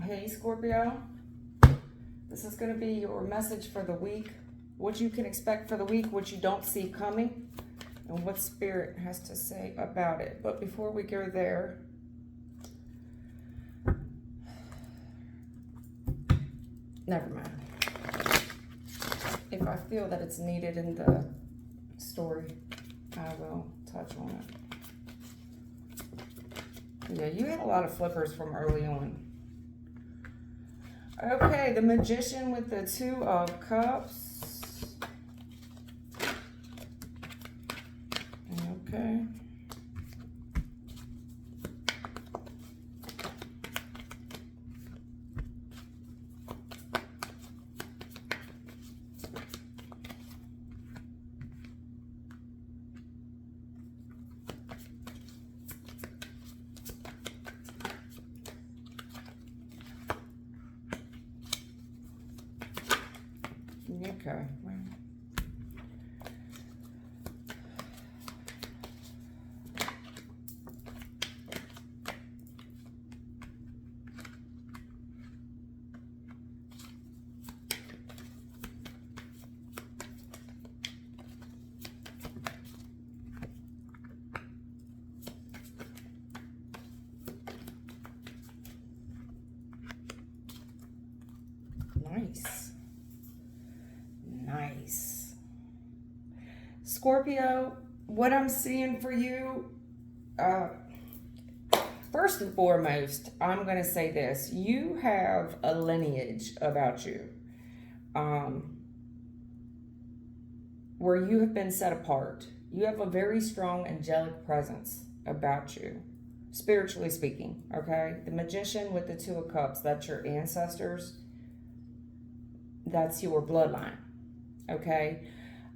Hey Scorpio, this is going to be your message for the week. What you can expect for the week, what you don't see coming, and what Spirit has to say about it. But before we go there, never mind. If I feel that it's needed in the story, I will touch on it. Yeah, you had a lot of flippers from early on. Okay, the Magician with the Two of Cups. Okay. Okay. Nice. Nice. Scorpio, what I'm seeing for you, first and foremost, I'm going to say this. You have a lineage about you where you have been set apart. You have a very strong angelic presence about you, spiritually speaking, okay? The Magician with the Two of Cups, that's your ancestors. That's your bloodline, okay?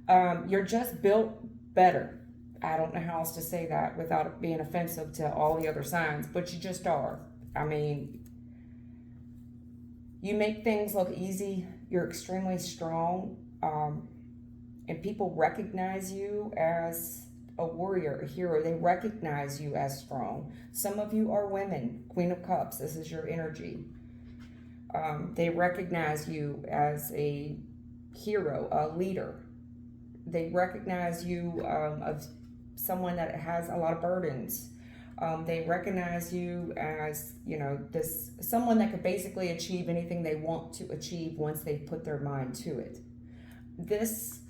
You're just built better. I don't know how else to say that without it being offensive to all the other signs, but you just are. I mean, you make things look easy. You're extremely strong, and people recognize you as a warrior, a hero. They recognize you as strong. Some of you are women. Queen of Cups, this is your energy. They recognize you as a hero, a leader. They recognize you as someone that has a lot of burdens. They recognize you as, this someone that could basically achieve anything they want to achieve once they put their mind to it. This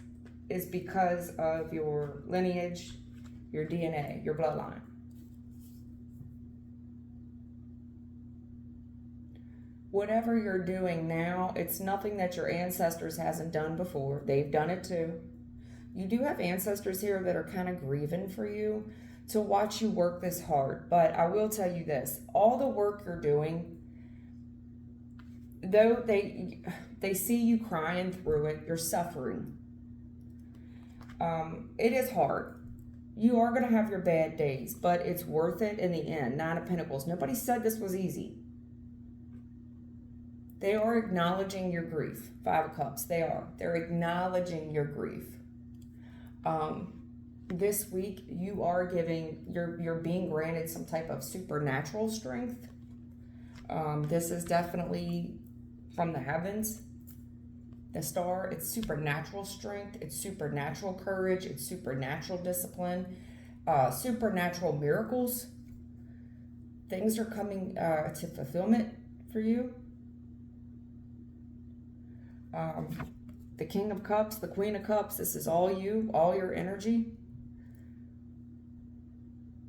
is because of your lineage, your DNA, your bloodline. Whatever you're doing now, it's nothing that your ancestors hasn't done before. They've done it too. You do have ancestors here that are kind of grieving for you to watch you work this hard. But I will tell you this, all the work you're doing, though they see you crying through it, you're suffering. It is hard. You are going to have your bad days, but it's worth it in the end. Nine of Pentacles. Nobody said this was easy. They are acknowledging your grief. Five of Cups. They are. They're acknowledging your grief. This week you are you're being granted some type of supernatural strength. This is definitely from the heavens. The star, it's supernatural strength, it's supernatural courage, it's supernatural discipline, supernatural miracles. Things are coming to fulfillment for you. The King of Cups, the Queen of Cups, this is all you, all your energy.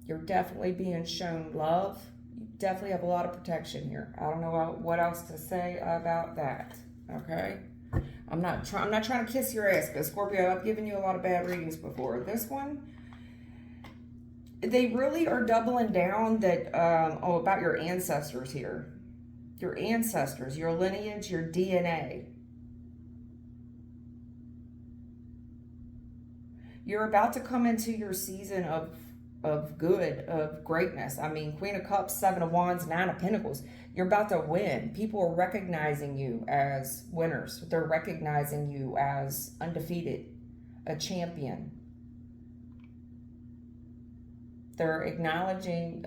You're definitely being shown love. You definitely have a lot of protection here. I don't know what else to say about that, okay? I'm not trying to kiss your ass, because Scorpio, I've given you a lot of bad readings before. This one, they really are doubling down that about your ancestors here. Your ancestors, your lineage, your DNA. You're about to come into your season of good, of greatness. I mean, Queen of Cups, Seven of Wands, Nine of Pentacles. You're about to win. People are recognizing you as winners. They're recognizing you as undefeated, a champion. They're acknowledging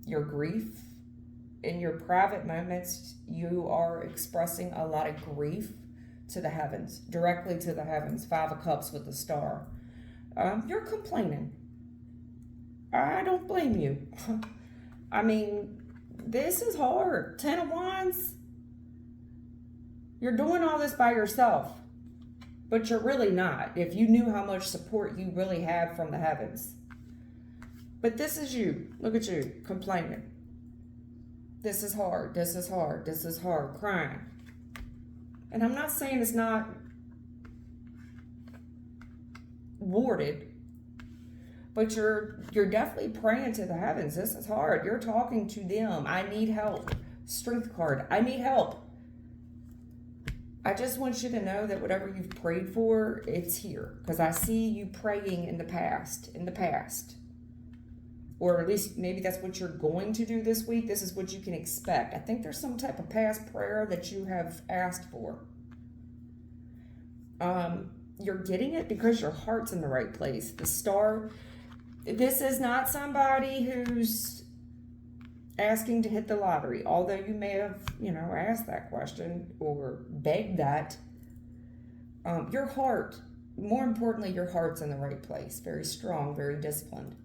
your grief in your private moments, you are expressing a lot of grief to the heavens, directly to the heavens. 5 of Cups with the star. You're complaining. I don't blame you. I mean, this is hard. 10 of Wands. You're doing all this by yourself, but you're really not. If you knew how much support you really have from the heavens. But this is you. Look at you, complaining. This is hard. This is hard. This is hard. Crying. And I'm not saying it's not warded, but you're definitely praying to the heavens. This is hard. You're talking to them. I need help. Strength card. I need help. I just want you to know that whatever you've prayed for, it's here. Because I see you praying in the past. Or at least maybe that's what you're going to do this week. This is what you can expect. I think there's some type of past prayer that you have asked for. You're getting it because your heart's in the right place. The star, this is not somebody who's asking to hit the lottery. Although you may have, asked that question or begged that. Your heart, more importantly, your heart's in the right place. Very strong, very disciplined.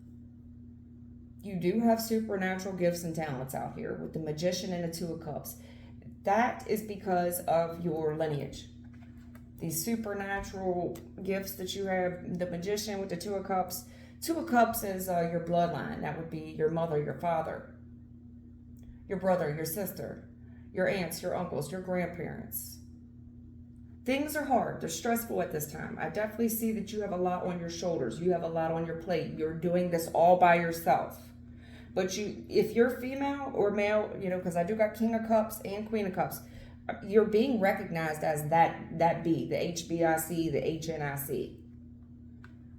You do have supernatural gifts and talents out here with the Magician and the 2 of Cups. That is because of your lineage. These supernatural gifts that you have, the Magician with the 2 of Cups. 2 of Cups is your bloodline. That would be your mother, your father, your brother, your sister, your aunts, your uncles, your grandparents. Things are hard. They're stressful at this time. I definitely see that you have a lot on your shoulders. You have a lot on your plate. You're doing this all by yourself. But if you're female or male, because I do got King of Cups and Queen of Cups, you're being recognized as that B, the HBIC, the HNIC.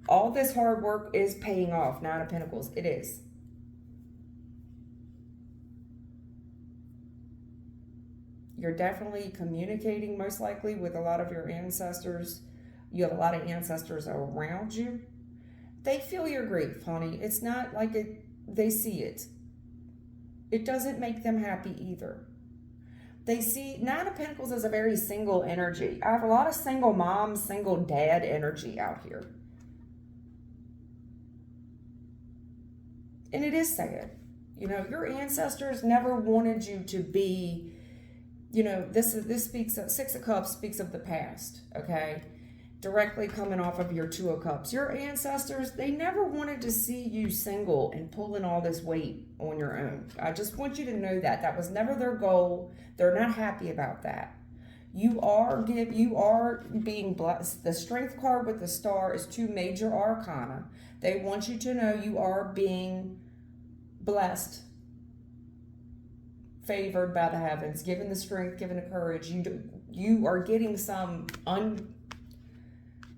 All this hard work is paying off. 9 of Pentacles. It is. You're definitely communicating most likely with a lot of your ancestors. You have a lot of ancestors around you. They feel your grief, honey. It's not like they see it. It doesn't make them happy either. They see 9 of Pentacles as a very single energy. I have a lot of single mom, single dad energy out here. And it is sad. Your ancestors never wanted you to be, this speaks of 6 of Cups speaks of the past, okay? Directly coming off of your 2 of Cups. Your ancestors, they never wanted to see you single and pulling all this weight on your own. I just want you to know that. That was never their goal. They're not happy about that. You are being blessed. The Strength card with the star is 2 major arcana. They want you to know you are being blessed, favored by the heavens, given the strength, given the courage. You are getting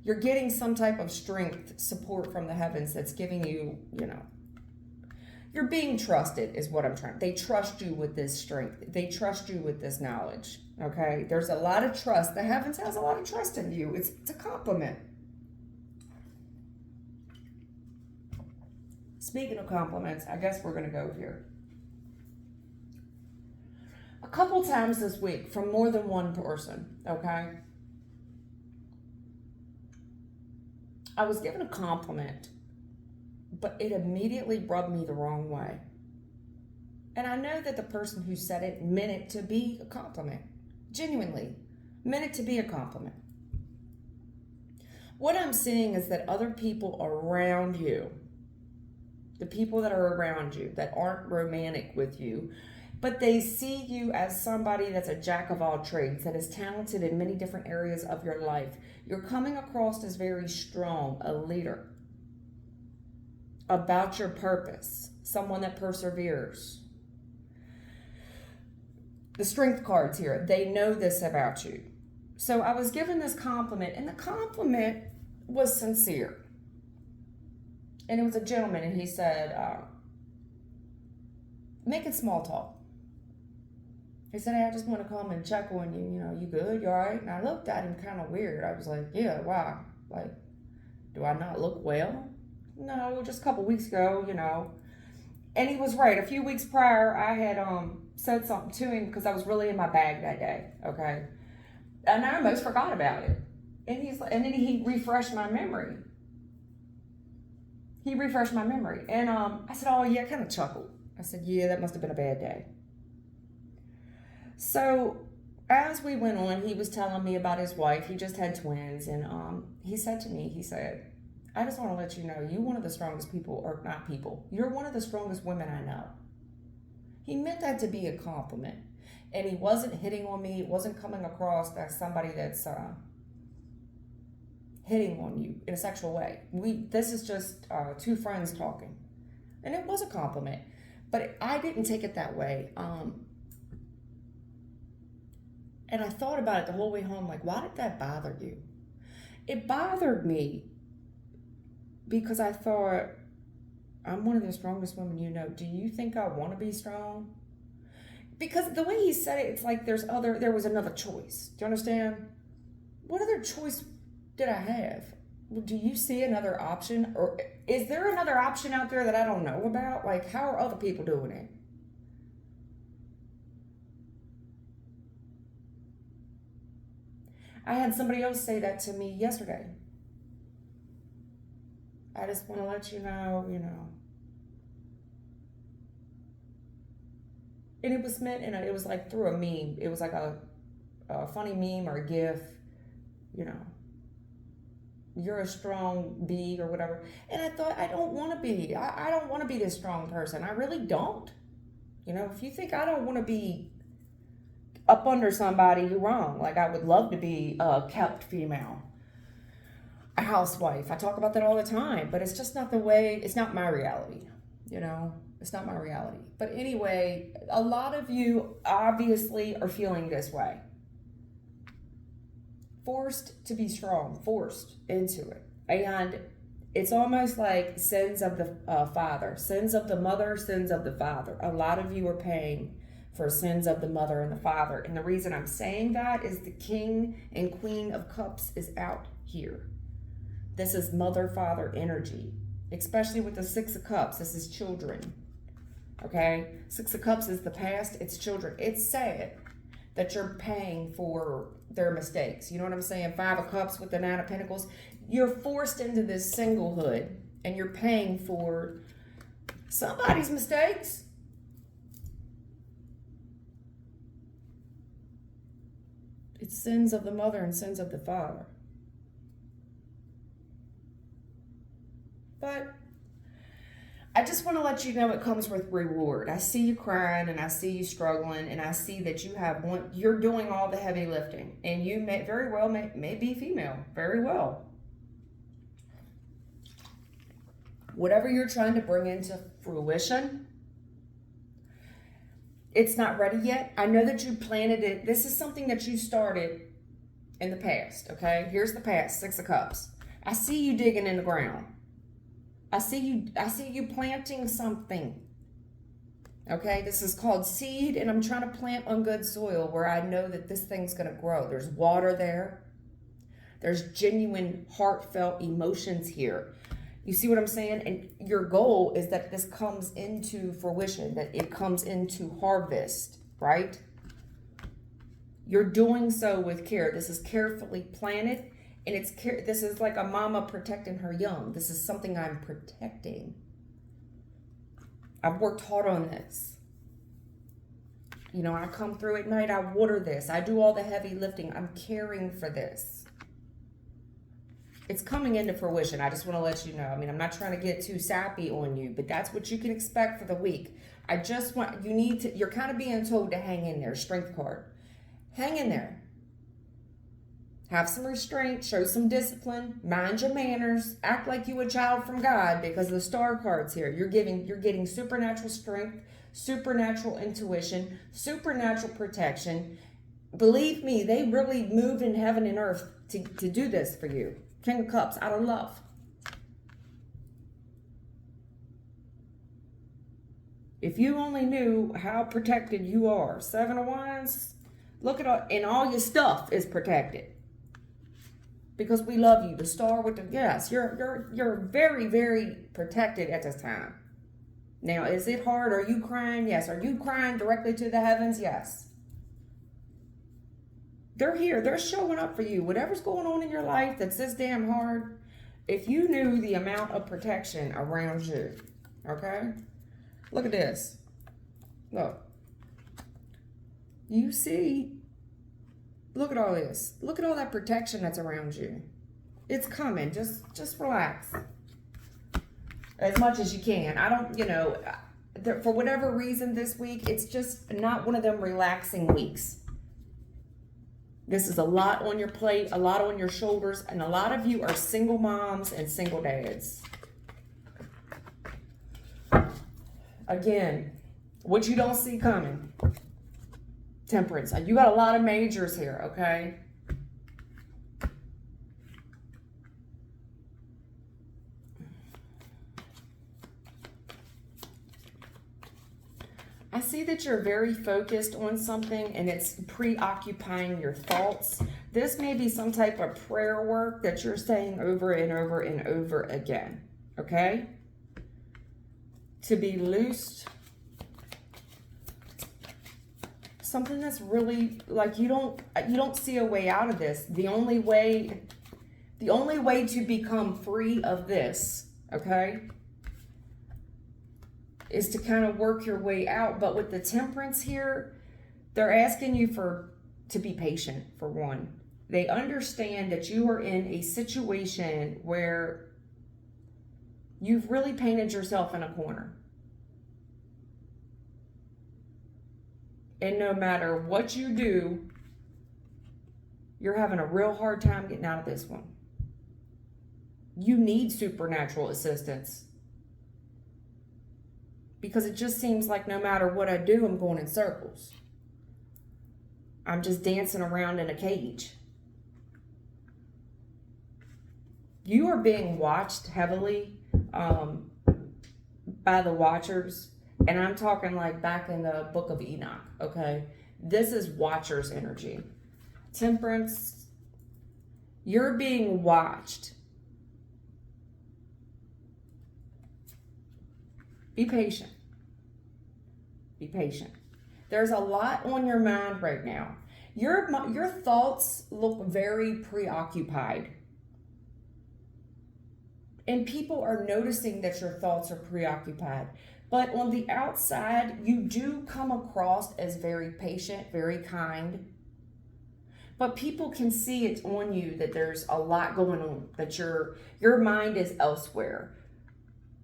you're getting some type of strength, support from the heavens that's giving you, you're being trusted is what I'm trying. They trust you with this strength. They trust you with this knowledge, okay? There's a lot of trust. The heavens has a lot of trust in you. It's a compliment. Speaking of compliments, I guess we're going to go here. A couple times this week from more than one person, okay? I was given a compliment, but it immediately rubbed me the wrong way. And I know that the person who said it meant it to be a compliment. Genuinely meant it to be a compliment. What I'm seeing is that other people around you, the people that are around you that aren't romantic with you, but they see you as somebody that's a jack of all trades, that is talented in many different areas of your life. You're coming across as very strong, a leader, about your purpose, someone that perseveres. The Strength cards here, they know this about you. So I was given this compliment, and the compliment was sincere. And it was a gentleman, and he said, making small talk. He said, hey, I just want to come and check on you. You good? You all right? And I looked at him kind of weird. I was like, yeah, wow. Like, do I not look well? No, just a couple weeks ago, And he was right. A few weeks prior, I had said something to him because I was really in my bag that day, okay? And I almost forgot about it. And then he refreshed my memory. And I said, oh yeah, kind of chuckled. I said, yeah, that must have been a bad day. So as we went on, he was telling me about his wife. He just had twins. And he said to me, I just want to let you know, you're one of the strongest people, or not people, you're one of the strongest women I know. He meant that to be a compliment. And he wasn't hitting on me. It wasn't coming across as somebody that's hitting on you in a sexual way. This is just two friends talking. And it was a compliment. But I didn't take it that way. And I thought about it the whole way home, like, why did that bother you? It bothered me because I thought, I'm one of the strongest women you know. Do you think I want to be strong? Because the way he said it, it's like there was another choice. Do you understand? What other choice did I have? Do you see another option? Or is there another option out there that I don't know about? Like, how are other people doing it? I had somebody else say that to me yesterday. I just want to let you know. And it was meant, it was like through a meme. It was like a funny meme or a gif, You're a strong bee or whatever. And I thought, I don't want to be. I don't want to be this strong person. I really don't. If you think I don't want to be up under somebody, you're wrong. Like, I would love to be a kept female, a housewife. I talk about that all the time, but it's just not it's not my reality, It's not my reality. But anyway, a lot of you obviously are feeling this way. Forced to be strong, forced into it. And it's almost like sins of the father, sins of the mother, sins of the father. A lot of you are paying for sins of the mother and the father. And the reason I'm saying that is the King and Queen of Cups is out here. This is mother-father energy, especially with the Six of Cups. This is children, okay? Six of Cups is the past. It's children. It's sad that you're paying for their mistakes. You know what I'm saying? Five of Cups with the Nine of Pentacles. You're forced into this singlehood, and you're paying for somebody's mistakes. It's sins of the mother and sins of the father. But I just want to let you know it comes with reward. I see you crying and I see you struggling, and I see that you're doing all the heavy lifting, and you may very well may be female, very well. Whatever you're trying to bring into fruition, it's not ready yet. I know that you planted it. This is something that you started in the past, okay? Here's the past, Six of Cups. I see you digging in the ground. I see you planting something. Okay, this is called seed, and I'm trying to plant on good soil where I know that this thing's going to grow. There's water there. There's genuine, heartfelt emotions here. You see what I'm saying? And your goal is that this comes into fruition, that it comes into harvest, right? You're doing so with care. This is carefully planted, and this is like a mama protecting her young. This is something I'm protecting. I've worked hard on this. I come through at night, I water this. I do all the heavy lifting. I'm caring for this. It's coming into fruition. I just want to let you know. I'm not trying to get too sappy on you, but that's what you can expect for the week. You're kind of being told to hang in there. Strength card. Hang in there. Have some restraint, show some discipline, mind your manners, act like you a child from God, because the star cards here. You're getting supernatural strength, supernatural intuition, supernatural protection. Believe me, they really moved in heaven and earth to do this for you. King of Cups, out of love. If you only knew how protected you are. Seven of Wands, look at all your stuff is protected. Because we love you. The star with the, yes, you're very, very protected at this time. Now, is it hard? Are you crying? Yes. Are you crying directly to the heavens? Yes. They're here. They're showing up for you. Whatever's going on in your life that's this damn hard, if you knew the amount of protection around you, okay? Look at this. Look. You see, look at all this. Look at all that protection that's around you. It's coming. Just relax. As much as you can. I don't, for whatever reason this week, it's just not one of them relaxing weeks. This is a lot on your plate, a lot on your shoulders, and a lot of you are single moms and single dads. Again, what you don't see coming. Temperance. You got a lot of majors here, okay? I see that you're very focused on something and it's preoccupying your thoughts. This may be some type of prayer work that you're saying over and over and over again, okay? To be loosed. Something that's really like you don't see a way out of this. The only way to become free of this, okay, is to kind of work your way out. But with the temperance here, they're asking you to be patient, for one. They understand that you are in a situation where you've really painted yourself in a corner. And no matter what you do, you're having a real hard time getting out of this one. You need supernatural assistance. Because it just seems like no matter what I do, I'm going in circles. I'm just dancing around in a cage. You are being watched heavily by the watchers. And I'm talking like back in the book of Enoch, okay? This is watcher's energy. Temperance, you're being watched. Be patient. Be patient. There's a lot on your mind right now. Your thoughts look very preoccupied. And people are noticing that your thoughts are preoccupied. But on the outside, you do come across as very patient, very kind. But people can see it on you that there's a lot going on, that your mind is elsewhere.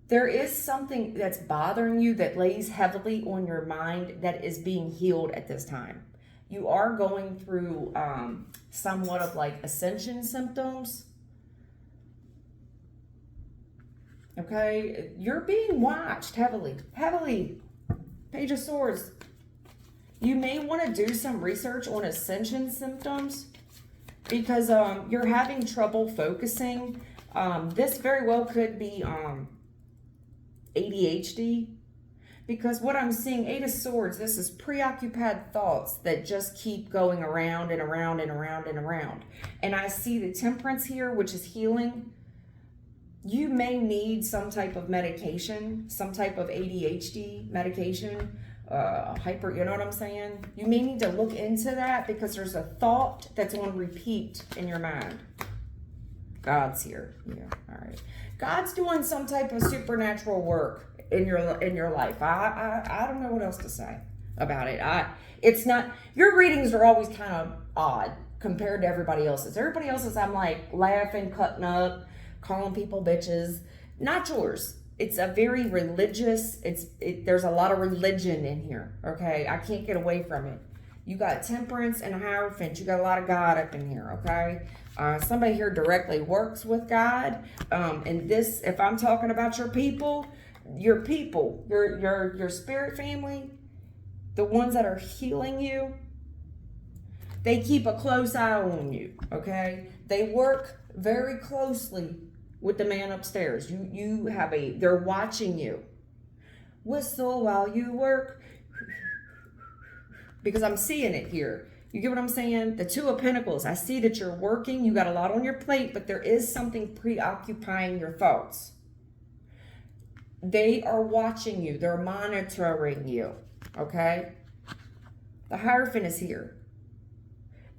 There is something that's bothering you that lays heavily on your mind that is being healed at this time. You are going through somewhat of like ascension symptoms. Okay, you're being watched heavily. Page of Swords. You may want to do some research on ascension symptoms because you're having trouble focusing. This very well could be ADHD, because what I'm seeing, Eight of Swords, this is preoccupied thoughts that just keep going around and around and around and around. And I see the Temperance here, which is healing. You may need some type of medication, some type of ADHD medication, you know what I'm saying? You may need to look into that because there's a thought that's on repeat in your mind. God's here. Yeah, all right. God's doing some type of supernatural work in your life. I don't know what else to say about it. It's not, your readings are always kind of odd compared to everybody else's. Everybody else's, I'm like laughing, cutting up, calling people bitches. Not yours. It's a very religious, there's a lot of religion in here, okay? I can't get away from it. You got Temperance and Hierophant. You got a lot of God up in here, okay? Somebody here directly works with God. And this, if I'm talking about your people, your spirit family, the ones that are healing you, they keep a close eye on you, okay? They work very closely with the man upstairs. They're watching you. Whistle while you work. Because I'm seeing it here. You get what I'm saying? The Two of Pentacles. I see that you're working. You got a lot on your plate, but there is something preoccupying your thoughts. They are watching you. They're monitoring you. Okay? The Hierophant is here.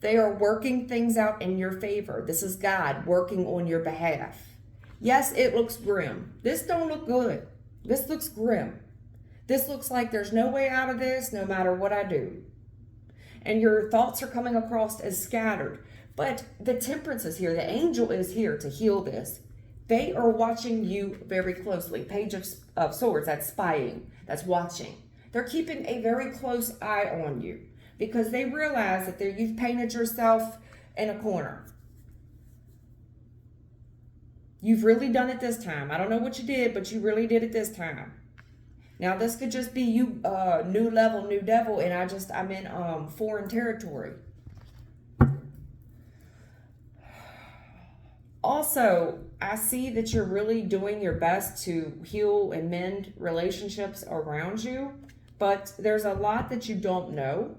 They are working things out in your favor. This is God working on your behalf. Yes, it looks grim. This don't look good. This looks grim. This looks like there's no way out of this no matter what I do. And your thoughts are coming across as scattered. But the Temperance is here. The angel is here to heal this. They are watching you very closely. Page of Swords, that's spying. That's watching. They're keeping a very close eye on you because they realize that you've painted yourself in a corner. You've really done it this time. I don't know what you did, but you really did it this time. Now, this could just be you, new level, new devil, and I'm in foreign territory. Also, I see that you're really doing your best to heal and mend relationships around you, but there's a lot that you don't know.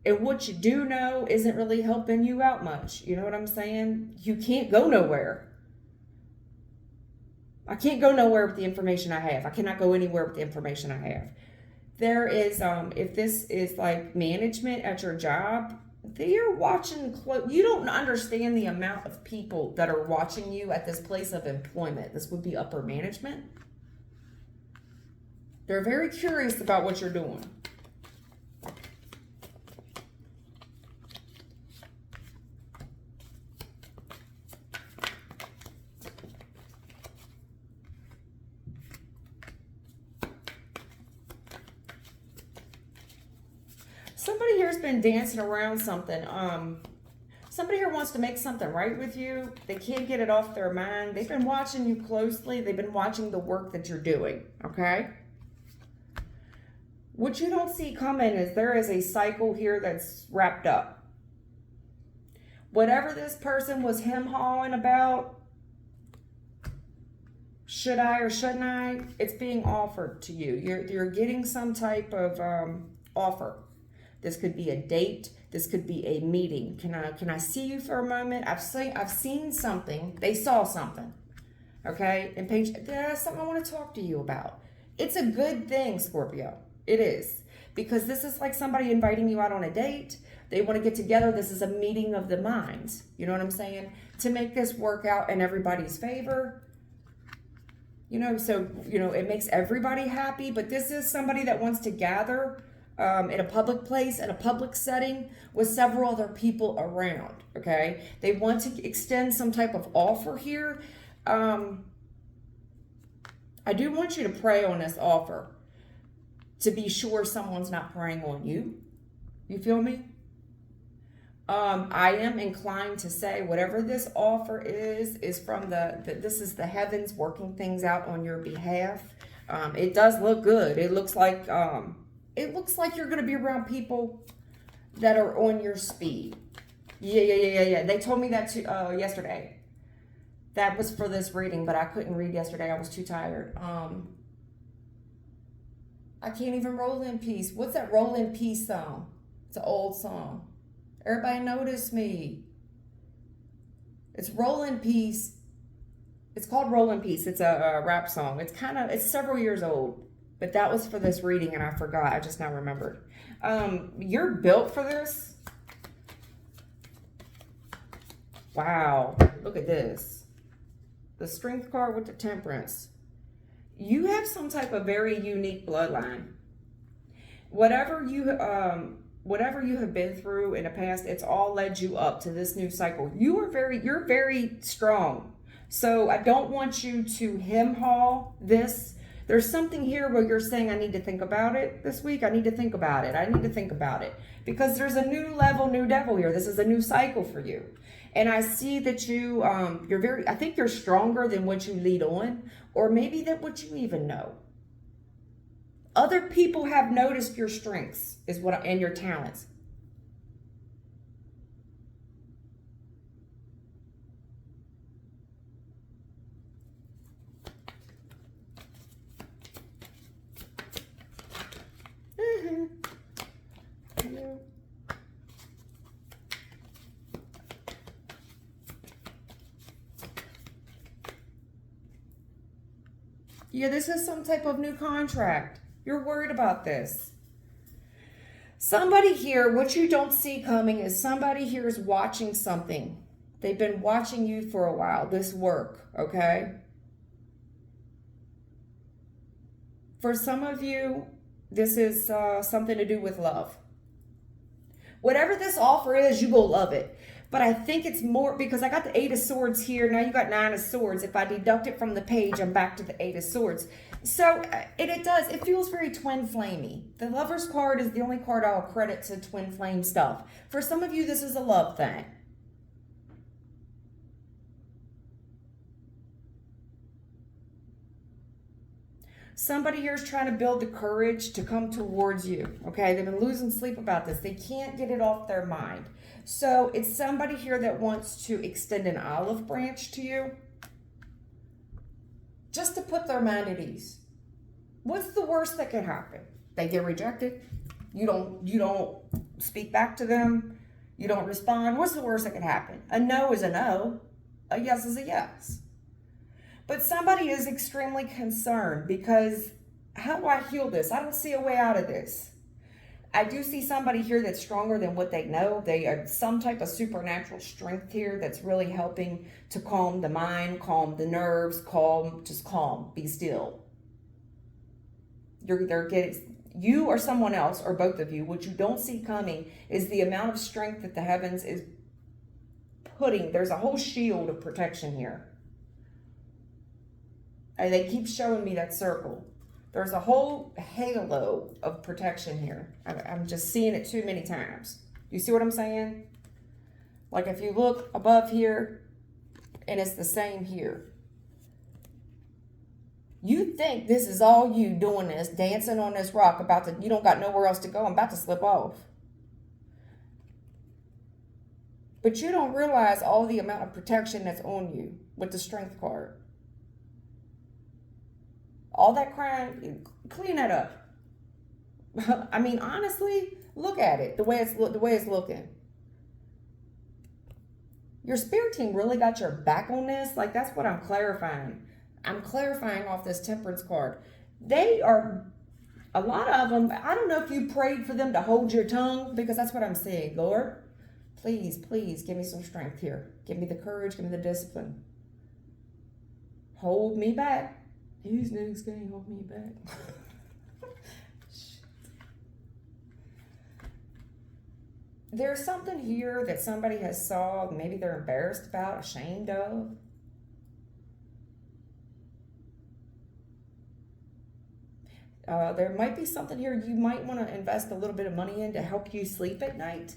And what you do know isn't really helping you out much. You know what I'm saying? You can't go nowhere. I can't go nowhere with the information I have. I cannot go anywhere with the information I have. There is, if this is like management at your job, they are watching close. You don't understand the amount of people that are watching you at this place of employment. This would be upper management. They're very curious about what you're doing. Somebody here's been dancing around something. Somebody here wants to make something right with you. They can't get it off their mind. They've been watching you closely. They've been watching the work that you're doing, okay? What you don't see coming is there is a cycle here that's wrapped up. Whatever this person was hem-hawing about, should I or shouldn't I, it's being offered to you. You're getting some type of offer. This could be a date. This could be a meeting. Can I see you for a moment? I've seen something. They saw something. Okay? And Paige, there's something I want to talk to you about. It's a good thing, Scorpio. It is. Because this is like somebody inviting you out on a date. They want to get together. This is a meeting of the minds. You know what I'm saying? To make this work out in everybody's favor. You know, so, you know, it makes everybody happy. But this is somebody that wants to gather in a public place, in a public setting, with several other people around, okay? They want to extend some type of offer here. I do want you to pray on this offer to be sure someone's not preying on you. You feel me? I am inclined to say whatever this offer is from this is the heavens working things out on your behalf. It does look good. It looks like you're going to be around people that are on your speed. Yeah. They told me that too, yesterday. That was for this reading, but I couldn't read yesterday. I was too tired. I can't even roll in peace. What's that roll in peace song? It's an old song. Everybody notice me. It's roll in peace. It's called Roll in Peace. It's a rap song. It's several years old. But that was for this reading, and I forgot. I just now remembered. You're built for this. Wow. Look at this. The Strength card with the Temperance. You have some type of very unique bloodline. Whatever you have been through in the past, it's all led you up to this new cycle. You're very strong. So I don't want you to hem-haw this. There's something here where you're saying, I need to think about it this week. I need to think about it. Because there's a new level, new devil here. This is a new cycle for you. And I see that I think you're stronger than what you lead on, or maybe than what you even know. Other people have noticed your strengths and your talents. Yeah, this is some type of new contract. You're worried about this. Somebody here, what you don't see coming is somebody here is watching something. They've been watching you for a while, this work, okay? For some of you, this is something to do with love. Whatever this offer is, you go love it. But I think it's more because I got the Eight of Swords here. Now you got Nine of Swords. If I deduct it from the page, I'm back to the Eight of Swords. So it does. It feels very twin flamey. The Lover's card is the only card I'll credit to twin flame stuff. For some of you, this is a love thing. Somebody here is trying to build the courage to come towards you, okay? They've been losing sleep about this. They can't get it off their mind. So it's somebody here that wants to extend an olive branch to you just to put their mind at ease. What's the worst that could happen? They get rejected. You don't speak back to them. You don't respond. What's the worst that could happen? A no is a no. A yes is a yes. But somebody is extremely concerned because how do I heal this? I don't see a way out of this. I do see somebody here that's stronger than what they know. They are some type of supernatural strength here that's really helping to calm the mind, calm the nerves, just calm, be still. They're getting, you or someone else, or both of you, what you don't see coming is the amount of strength that the heavens is putting. There's a whole shield of protection here. And they keep showing me that circle. There's a whole halo of protection here. I'm just seeing it too many times. You see what I'm saying? Like if you look above here, and it's the same here. You think this is all you doing this, dancing on this rock, you don't got nowhere else to go, I'm about to slip off. But you don't realize all the amount of protection that's on you with the strength card. All that crying, clean that up. I mean, honestly, look at it the way it's looking. Your spirit team really got your back on this. Like that's what I'm clarifying. I'm clarifying off this Temperance card. They are, a lot of them. I don't know if you prayed for them to hold your tongue because that's what I'm saying. Lord, please, please give me some strength here. Give me the courage. Give me the discipline. Hold me back. These niggas can't hold me back. There's something here that somebody has saw, maybe they're embarrassed about, ashamed of. There might be something here you might want to invest a little bit of money in to help you sleep at night.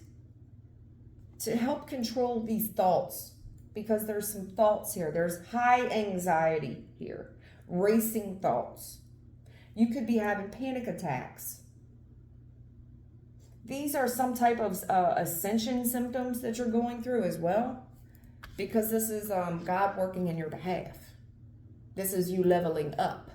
To help control these thoughts. Because there's some thoughts here. There's high anxiety here. Racing thoughts. You could be having panic attacks. These are some type of ascension symptoms that you're going through as well, because this is God working in your behalf. This is you leveling up.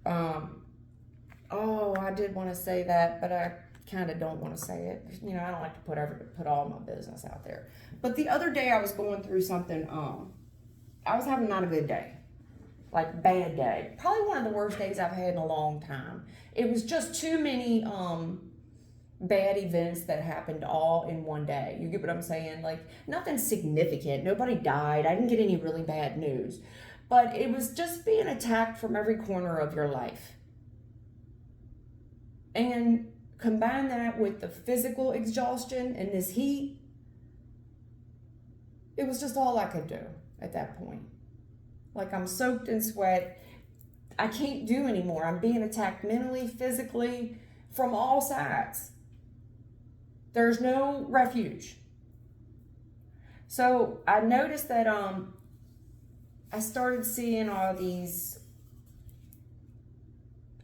Oh, I did want to say that, but I kind of don't want to say it. You know, I don't like to put all my business out there. But the other day I was going through something. I was having not a good day, like bad day. Probably one of the worst days I've had in a long time. It was just too many bad events that happened all in one day. You get what I'm saying? Like nothing significant. Nobody died. I didn't get any really bad news. But it was just being attacked from every corner of your life. And combine that with the physical exhaustion and this heat, it was just all I could do at that point. Like I'm soaked in sweat. I can't do anymore. I'm being attacked mentally, physically, from all sides. There's no refuge. So I noticed that I started seeing all these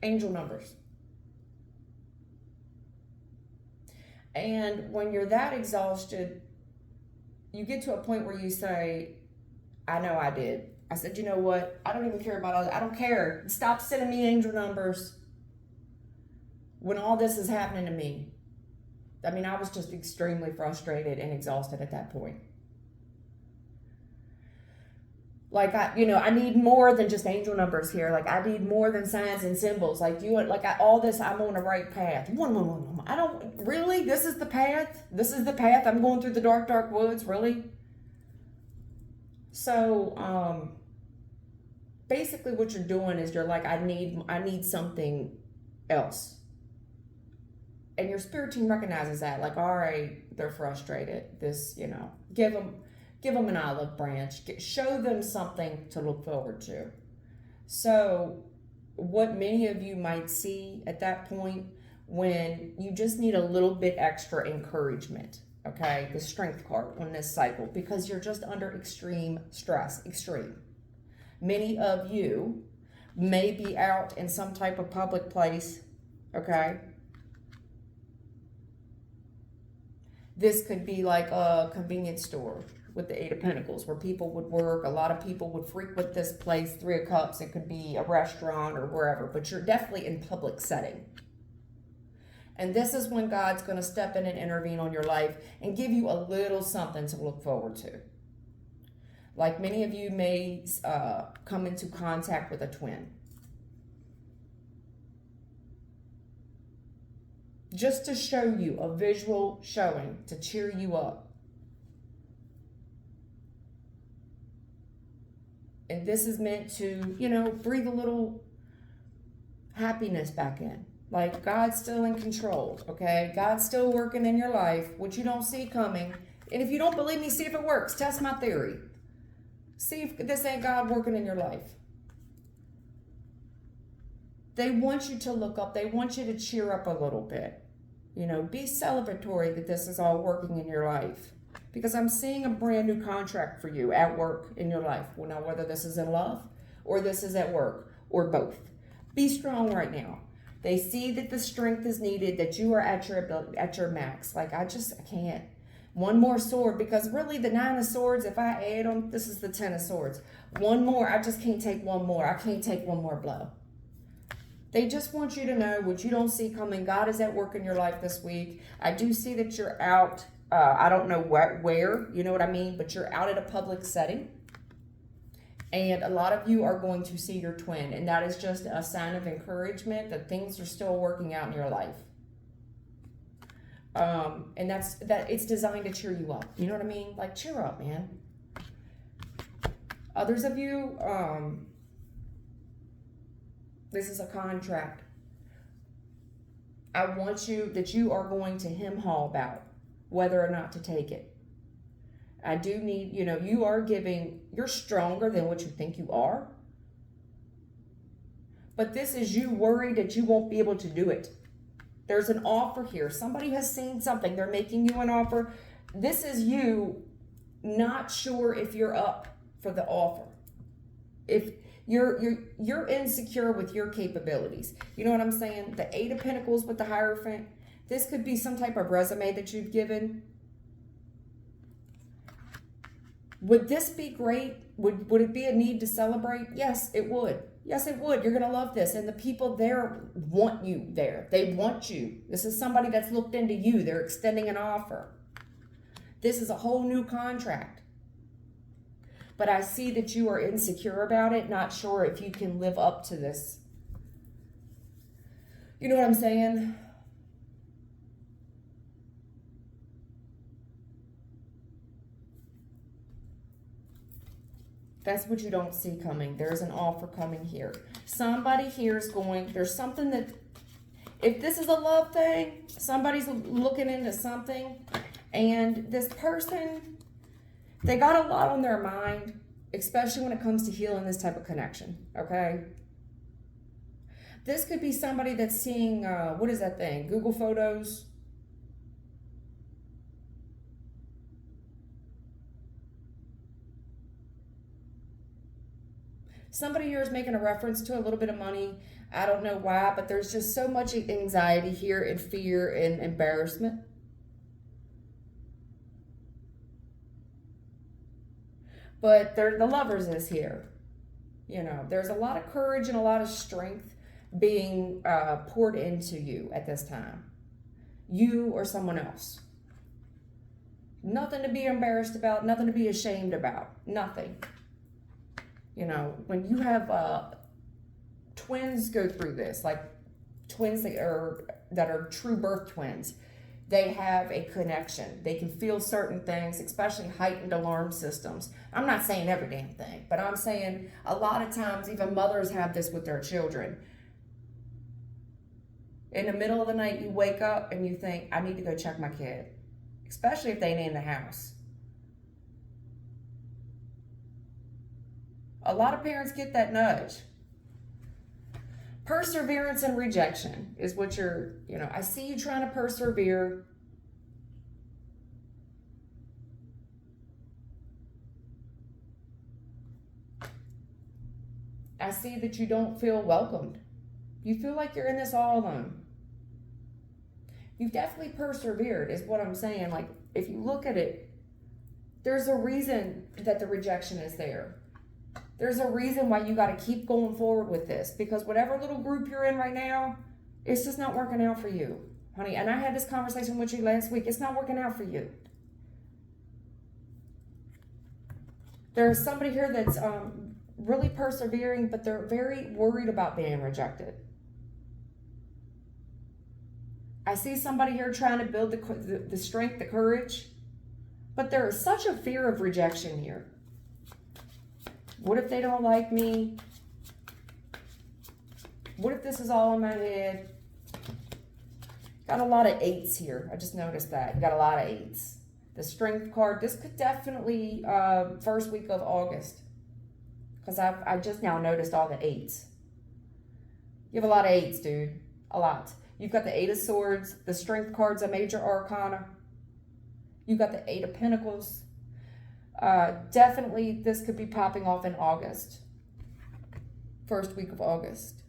angel numbers. And when you're that exhausted, you get to a point where you say, I know I did. I said, you know what? I don't even care about others. I don't care. Stop sending me angel numbers when all this is happening to me. I mean, I was just extremely frustrated and exhausted at that point. Like I need more than just angel numbers here. Like I need more than signs and symbols. Like all this. I'm on the right path. I don't really. This is the path. This is the path. I'm going through the dark, dark woods. Really. So basically, what you're doing is you're like, I need something else, and your spirit team recognizes that. Like, all right, they're frustrated. Give them an olive branch. Show them something to look forward to. So, what many of you might see at that point when you just need a little bit extra encouragement, okay? The strength card on this cycle, because you're just under extreme stress, extreme. Many of you may be out in some type of public place, okay? This could be like a convenience store with the Eight of Pentacles, where people would work. A lot of people would frequent this place. Three of Cups, it could be a restaurant or wherever, but you're definitely in public setting. And this is when God's going to step in and intervene on your life and give you a little something to look forward to. Like many of you may come into contact with a twin. Just to show you, a visual showing to cheer you up. And this is meant to, breathe a little happiness back in. Like, God's still in control, okay? God's still working in your life, which you don't see coming. And if you don't believe me, see if it works. Test my theory. See if this ain't God working in your life. They want you to look up. They want you to cheer up a little bit. Be celebratory that this is all working in your life. Because I'm seeing a brand new contract for you at work in your life. Well, now, whether this is in love or this is at work or both. Be strong right now. They see that the strength is needed, that you are at your max. Like, I can't. One more sword, because really the Nine of Swords, if I add them, this is the Ten of Swords. One more, I just can't take one more. I can't take one more blow. They just want you to know what you don't see coming. God is at work in your life this week. I do see that you're out. I don't know where, you know what I mean? But you're out at a public setting. And a lot of you are going to see your twin. And that is just a sign of encouragement that things are still working out in your life. And it's designed to cheer you up. You know what I mean? Like, cheer up, man. Others of you, this is a contract. I want that you are going to hem-haw about whether or not to take it. I do need, you're stronger than what you think you are. But this is you worried that you won't be able to do it. There's an offer here. Somebody has seen something. They're making you an offer. This is you not sure if you're up for the offer. If you're insecure with your capabilities. You know what I'm saying? The Eight of Pentacles with the Hierophant. This could be some type of resume that you've given. Would this be great? Would it be a need to celebrate? Yes, it would. Yes, it would. You're going to love this. And the people there want you there. They want you. This is somebody that's looked into you. They're extending an offer. This is a whole new contract. But I see that you are insecure about it, not sure if you can live up to this. You know what I'm saying? That's what you don't see coming. There's an offer coming here. Somebody here is there's something that, if this is a love thing, somebody's looking into something, and this person, they got a lot on their mind, especially when it comes to healing this type of connection, okay? This could be somebody that's seeing, what is that thing? Google Photos. Somebody here is making a reference to a little bit of money. I don't know why, but there's just so much anxiety here and fear and embarrassment. But the Lovers is here. There's a lot of courage and a lot of strength being poured into you at this time. You or someone else. Nothing to be embarrassed about, nothing to be ashamed about, nothing. You know, when you have twins go through this, like twins that are true birth twins, they have a connection. They can feel certain things, especially heightened alarm systems. I'm not saying every damn thing, but I'm saying a lot of times even mothers have this with their children. In the middle of the night, you wake up and you think, I need to go check my kid, especially if they ain't in the house. A lot of parents get that nudge. Perseverance and rejection is what you're, I see you trying to persevere. I see that you don't feel welcomed. You feel like you're in this all alone. You've definitely persevered, is what I'm saying. Like, if you look at it, there's a reason that the rejection is there. There's a reason why you got to keep going forward with this, because whatever little group you're in right now, it's just not working out for you, honey. And I had this conversation with you last week. It's not working out for you. There's somebody here that's really persevering, but they're very worried about being rejected. I see somebody here trying to build the strength, the courage, but there is such a fear of rejection here. What if they don't like me? What if this is all in my head? Got a lot of 8s here. I just noticed that. You got a lot of 8s. The strength card, this could definitely first week of August, because I just now noticed all the 8s. You have a lot of 8s, dude. A lot. You've got the 8 of Swords. The strength card's a major arcana. You got the 8 of Pentacles. Definitely this could be popping off in August. First week of August.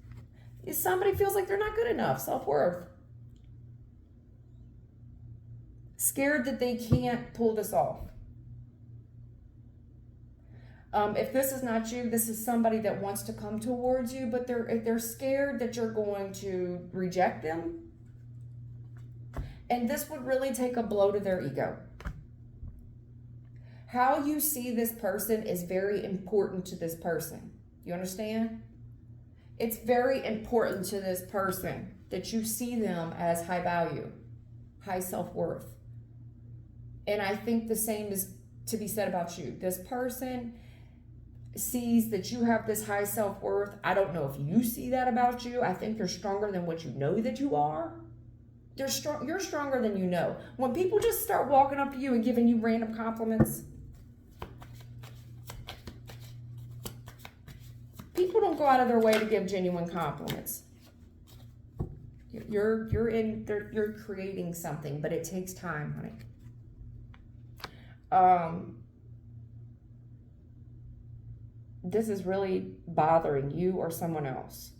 If somebody feels like they're not good enough, self-worth. Scared that they can't pull this off. If this is not you, this is somebody that wants to come towards you, but they're scared that you're going to reject them. And this would really take a blow to their ego. How you see this person is very important to this person. You understand? It's very important to this person that you see them as high value, high self-worth. And I think the same is to be said about you. This person sees that you have this high self-worth. I don't know if you see that about you. I think you're stronger than what you know that you are. You're stronger than you know. When people just start walking up to you and giving you random compliments, people don't go out of their way to give genuine compliments. You're creating something, but it takes time, honey. This is really bothering you or someone else.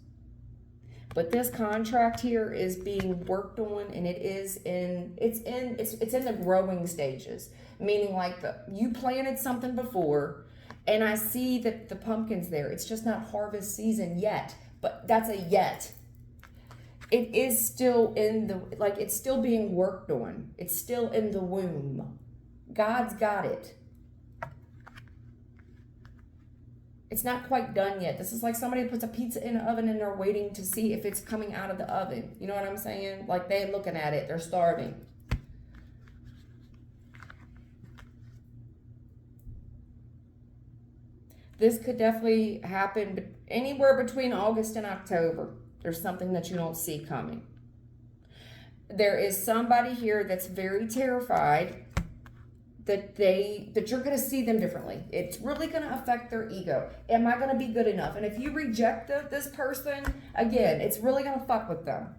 But this contract here is being worked on, and it's in the growing stages. Meaning, like, you planted something before, and I see that the pumpkin's there. It's just not harvest season yet, but that's a yet. It is still it's still being worked on. It's still in the womb. God's got it. It's not quite done yet. This is like somebody puts a pizza in the oven and they're waiting to see if it's coming out of the oven. You know what I'm saying? Like, they're looking at it. They're starving. This could definitely happen anywhere between August and October. There's something that you don't see coming. There is somebody here that's very terrified that you're going to see them differently. It's really going to affect their ego. Am I going to be good enough? And if you reject this person, again, it's really going to fuck with them.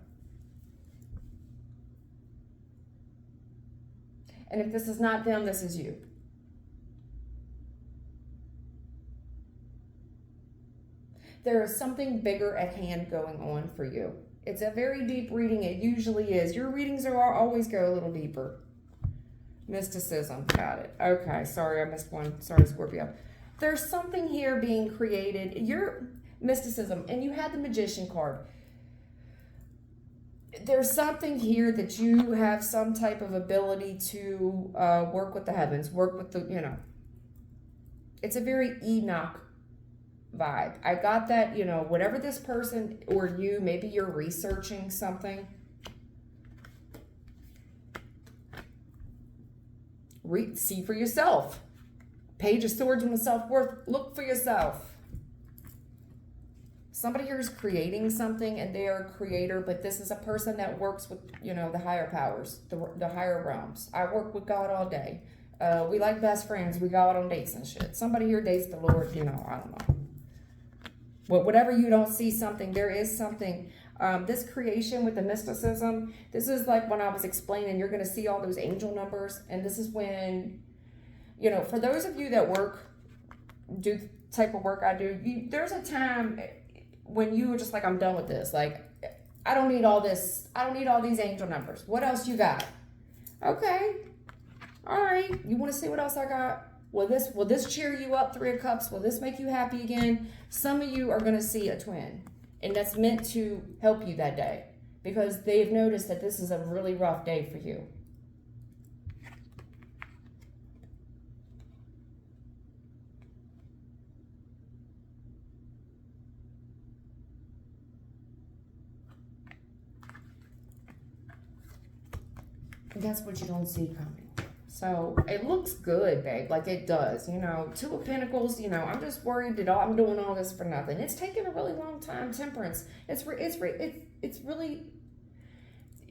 And if this is not them, this is you. There is something bigger at hand going on for you. It's a very deep reading. It usually is. Your readings always go a little deeper. Mysticism. Got it. Okay. Sorry, I missed one. Sorry, Scorpio. There's something here being created. Your mysticism, and you had the Magician card. There's something here that you have some type of ability to work with the heavens, work with the, It's a very Enoch vibe. I got that, you know, whatever this person or you, maybe you're researching something. See for yourself. Page of Swords and self-worth. Look for yourself. Somebody here is creating something and they are a creator, but this is a person that works with, you know, the higher powers, the higher realms. I work with God all day. We like best friends. We go out on dates and shit. Somebody here dates the Lord, you know, I don't know. But whatever you don't see something, there is something. This creation with the mysticism, this is like when I was explaining, you're going to see all those angel numbers. And this is when, you know, for those of you that do the type of work I do, there's a time when you were just like, I'm done with this. Like, I don't need all this. I don't need all these angel numbers. What else you got? Okay. All right. You want to see what else I got? Will this cheer you up, Three of Cups? Will this make you happy again? Some of you are going to see a twin. And that's meant to help you that day. Because they've noticed that this is a really rough day for you. And that's what you don't see coming. So it looks good, babe. Like it does, you know. Two of Pentacles, you know. I'm just worried that I'm doing all this for nothing. It's taken a really long time. Temperance. It's really.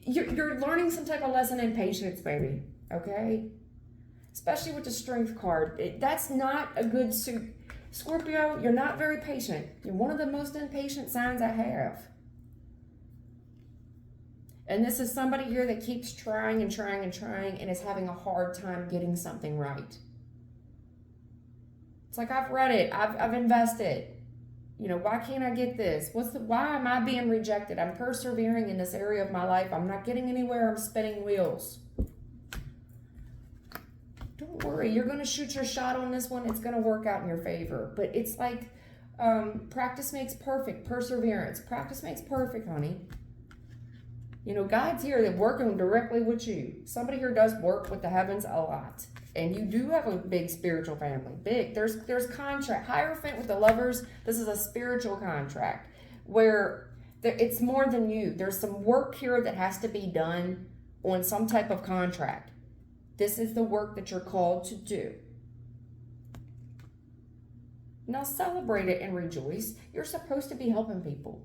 You're learning some type of lesson in patience, baby. Okay. Especially with the Strength card. That's not a good suit. Scorpio, you're not very patient. You're one of the most impatient signs I have. And this is somebody here that keeps trying and trying and trying and is having a hard time getting something right. It's like, I've read it. I've invested. You know, why can't I get this? Why am I being rejected? I'm persevering in this area of my life. I'm not getting anywhere. I'm spinning wheels. Don't worry. You're going to shoot your shot on this one. It's going to work out in your favor. But it's like practice makes perfect. Perseverance. Practice makes perfect, honey. You know, God's here. They're working directly with you. Somebody here does work with the heavens a lot. And you do have a big spiritual family. Big. There's contract. Hierophant with the Lovers. This is a spiritual contract where it's more than you. There's some work here that has to be done on some type of contract. This is the work that you're called to do. Now celebrate it and rejoice. You're supposed to be helping people.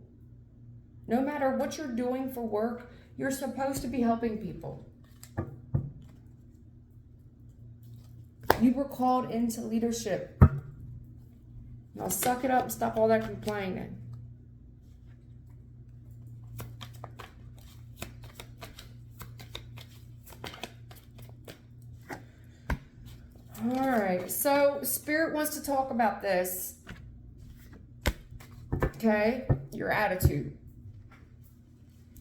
No matter what you're doing for work, you're supposed to be helping people. You were called into leadership. Now suck it up and stop all that complaining. All right, so Spirit wants to talk about this. Okay, your attitude.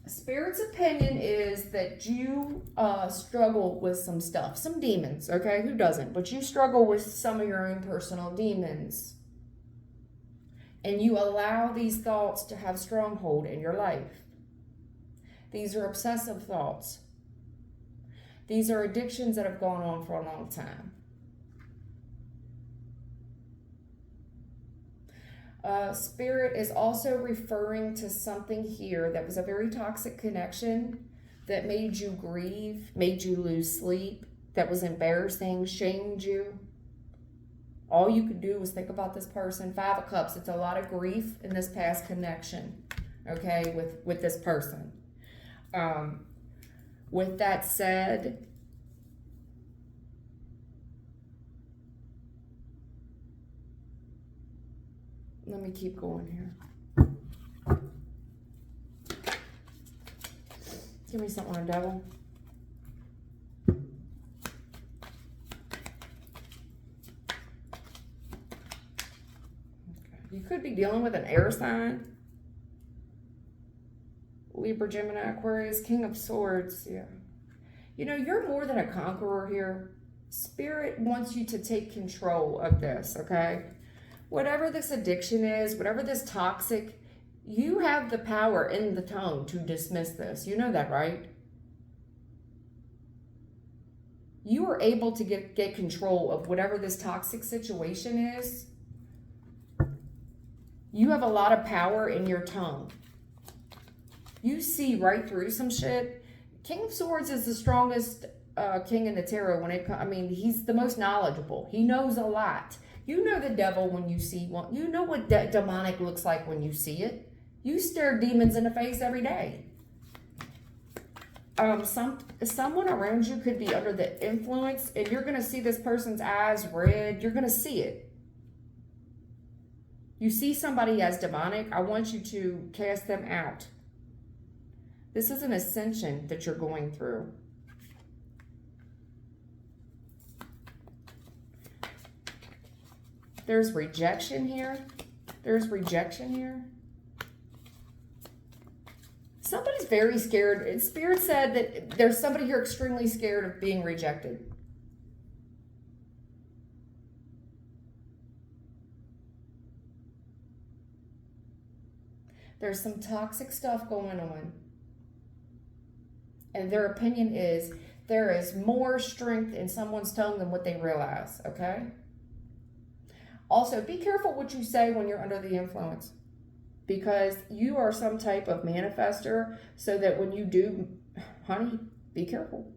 Spirit's opinion is that you struggle with some stuff, some demons, okay? Who doesn't? But you struggle with some of your own personal demons. And you allow these thoughts to have stronghold in your life. These are obsessive thoughts. These are addictions that have gone on for a long time. Spirit is also referring to something here that was a very toxic connection that made you grieve, made you lose sleep, that was embarrassing, shamed you. All you could do was think about this person. Five of Cups, it's a lot of grief in this past connection, okay, with this person. With that said, let me keep going here. Give me something on a Devil. Okay. You could be dealing with an air sign. Libra, Gemini, Aquarius, King of Swords. Yeah. You know, you're more than a conqueror here. Spirit wants you to take control of this, okay? Whatever this addiction is, whatever this toxic, you have the power in the tongue to dismiss this. You know that, right? You are able to get control of whatever this toxic situation is. You have a lot of power in your tongue. You see right through some shit. King of Swords is the strongest king in the tarot when it comes. I mean, he's the most knowledgeable. He knows a lot. You know the devil when you see one. You know what demonic looks like when you see it. You stare demons in the face every day. Someone around you could be under the influence, and you're going to see this person's eyes red. You're going to see it. You see somebody as demonic, I want you to cast them out. This is an ascension that you're going through. There's rejection here. There's rejection here. Somebody's very scared. Spirit said that there's somebody here extremely scared of being rejected. There's some toxic stuff going on. And their opinion is there is more strength in someone's tongue than what they realize, okay? Also, be careful what you say when you're under the influence, because you are some type of manifester, so that when you do, honey, be careful.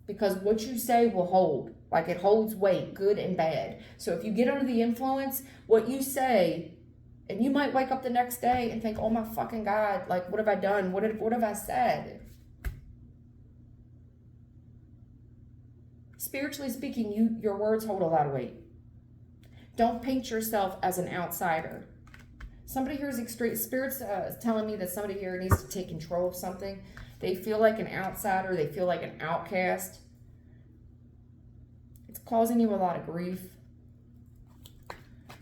Because what you say will hold, like it holds weight, good and bad. So if you get under the influence, what you say, and you might wake up the next day and think, oh my fucking God, like what have I done? What have I said? Spiritually speaking, your words hold a lot of weight. Don't paint yourself as an outsider. Somebody here is extreme. Spirit's telling me that somebody here needs to take control of something. They feel like an outsider. They feel like an outcast. It's causing you a lot of grief.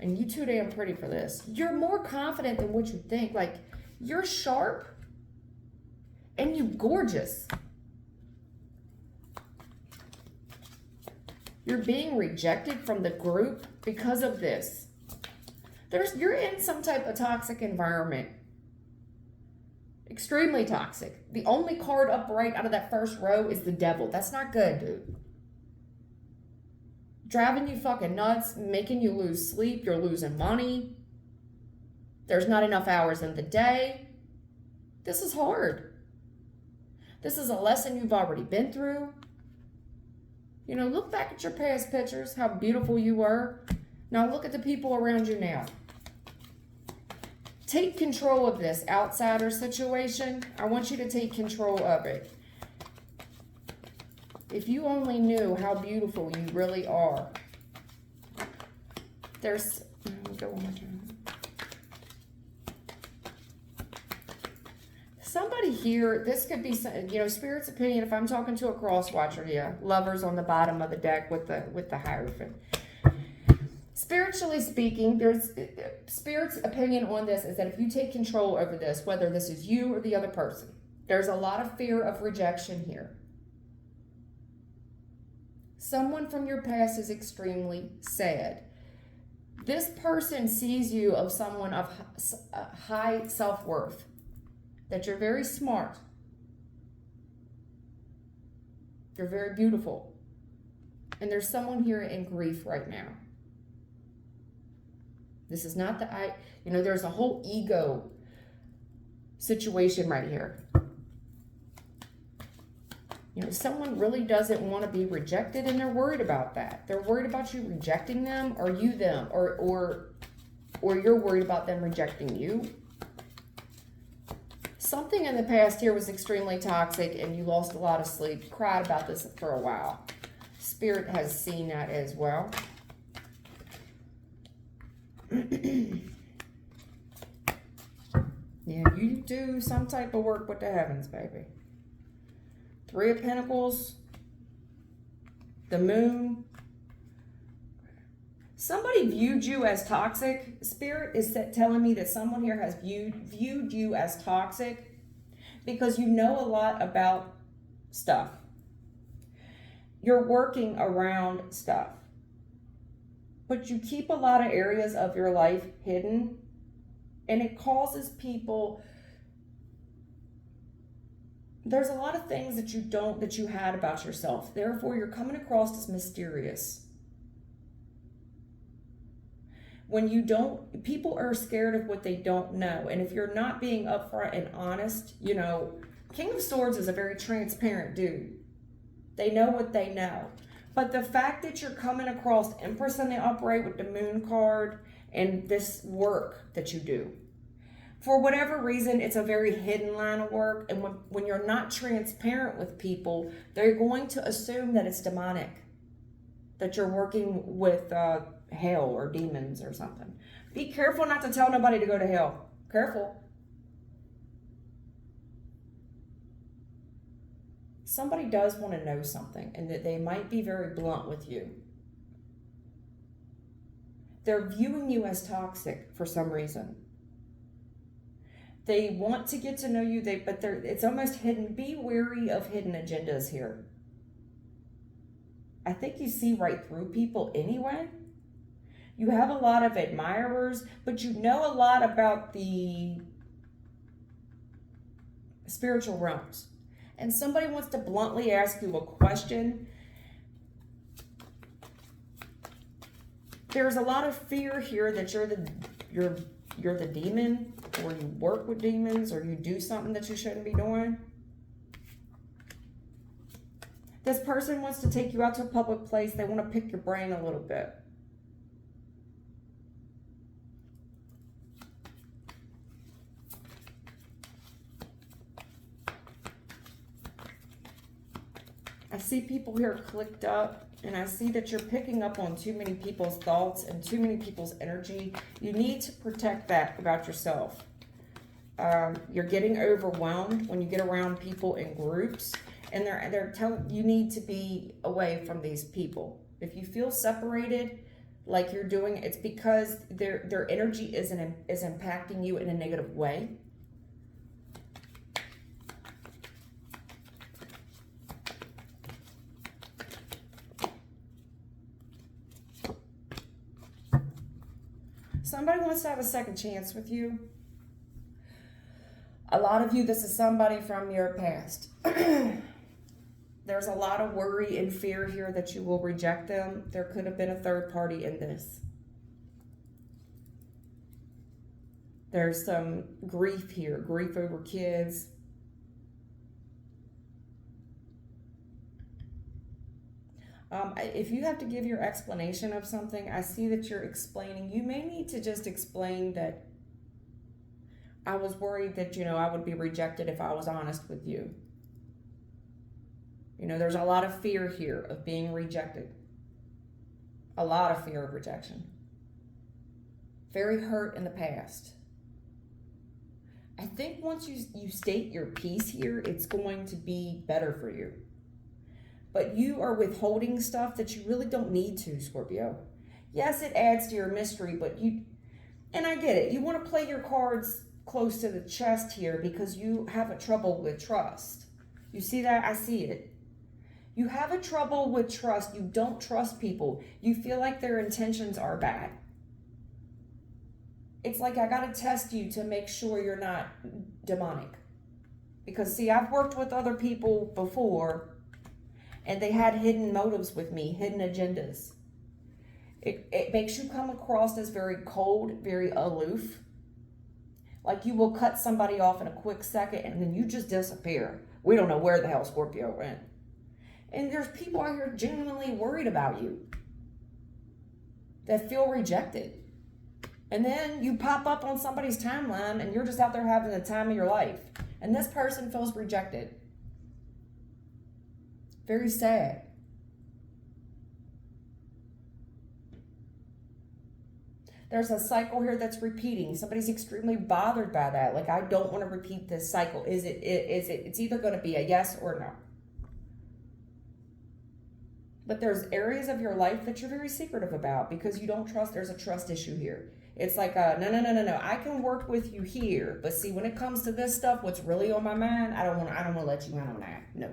And you too damn pretty for this. You're more confident than what you think. Like, you're sharp and you gorgeous. You're being rejected from the group because of this. You're in some type of toxic environment. Extremely toxic. The only card upright out of that first row is the devil. That's not good, dude. Driving you fucking nuts, making you lose sleep, you're losing money. There's not enough hours in the day. This is hard. This is a lesson you've already been through. You know, look back at your past pictures, how beautiful you were. Now look at the people around you now. Take control of this outsider situation. I want you to take control of it. If you only knew how beautiful you really are. There's, go one more time. Somebody here, this could be, you know, Spirit's opinion, if I'm talking to a cross watcher, yeah, lovers on the bottom of the deck with the Hierophant. Spiritually speaking, there's Spirit's opinion on this is that if you take control over this, whether this is you or the other person, there's a lot of fear of rejection here. Someone from your past is extremely sad. This person sees you of someone of high self-worth, that you're very smart, you're very beautiful, and there's someone here in grief right now. This is not you know, there's a whole ego situation right here. You know, someone really doesn't want to be rejected, and they're worried about that. They're worried about you rejecting them, or you them, or you're worried about them rejecting you. Something in the past here was extremely toxic, and you lost a lot of sleep. You cried about this for a while. Spirit has seen that as well. Yeah, you do some type of work with the heavens, baby. Three of Pentacles, the Moon. Somebody viewed you as toxic. Spirit is telling me that someone here has viewed you as toxic because you know a lot about stuff. You're working around stuff. But you keep a lot of areas of your life hidden, and it causes people. There's a lot of things that you had about yourself. Therefore, you're coming across as mysterious. When you don't, people are scared of what they don't know. And if you're not being upfront and honest, you know, King of Swords is a very transparent dude. They know what they know. But the fact that you're coming across Empress in the upright with the moon card and this work that you do, for whatever reason, it's a very hidden line of work. And when you're not transparent with people, they're going to assume that it's demonic, that you're working with hell or demons or something. Be careful not to tell nobody to go to hell. Careful. Somebody does want to know something, and that they might be very blunt with you. They're viewing you as toxic for some reason. They want to get to know you, but it's almost hidden. Be wary of hidden agendas here. I think you see right through people anyway. You have a lot of admirers, but you know a lot about the spiritual realms. And somebody wants to bluntly ask you a question. There's a lot of fear here that you're the demon, or you work with demons, or you do something that you shouldn't be doing. This person wants to take you out to a public place. They want to pick your brain a little bit. I see people here clicked up, and I see that you're picking up on too many people's thoughts and too many people's energy. You need to protect that about yourself. You're getting overwhelmed when you get around people in groups, and they're telling you need to be away from these people. If you feel separated like you're doing, it's because their energy is impacting you in a negative way. Somebody wants to have a second chance with you. A lot of you, this is somebody from your past. There's a lot of worry and fear here that you will reject them. There could have been a third party in this. There's some grief here, grief over kids. If you have to give your explanation of something, I see that you're explaining. You may need to just explain that I was worried that, I would be rejected if I was honest with you. There's a lot of fear here of being rejected. A lot of fear of rejection. Very hurt in the past. I think once you state your piece here, it's going to be better for you. But you are withholding stuff that you really don't need to, Scorpio. Yes, it adds to your mystery, and I get it. You want to play your cards close to the chest here because you have a trouble with trust. You see that? I see it. You have a trouble with trust. You don't trust people. You feel like their intentions are bad. It's like I got to test you to make sure you're not demonic. Because, see, I've worked with other people before, and they had hidden motives with me, hidden agendas. It makes you come across as very cold, very aloof. Like you will cut somebody off in a quick second and then you just disappear. We don't know where the hell Scorpio went. And there's people out here genuinely worried about you that feel rejected. And then you pop up on somebody's timeline and you're just out there having the time of your life. And this person feels rejected. Very sad. There's a cycle here that's repeating. Somebody's extremely bothered by that. Like, I don't want to repeat this cycle. It's either going to be a yes or a no. But there's areas of your life that you're very secretive about because you don't trust. There's a trust issue here. It's like, no. I can work with you here. But see, when it comes to this stuff, what's really on my mind, I don't want to let you in on that. No.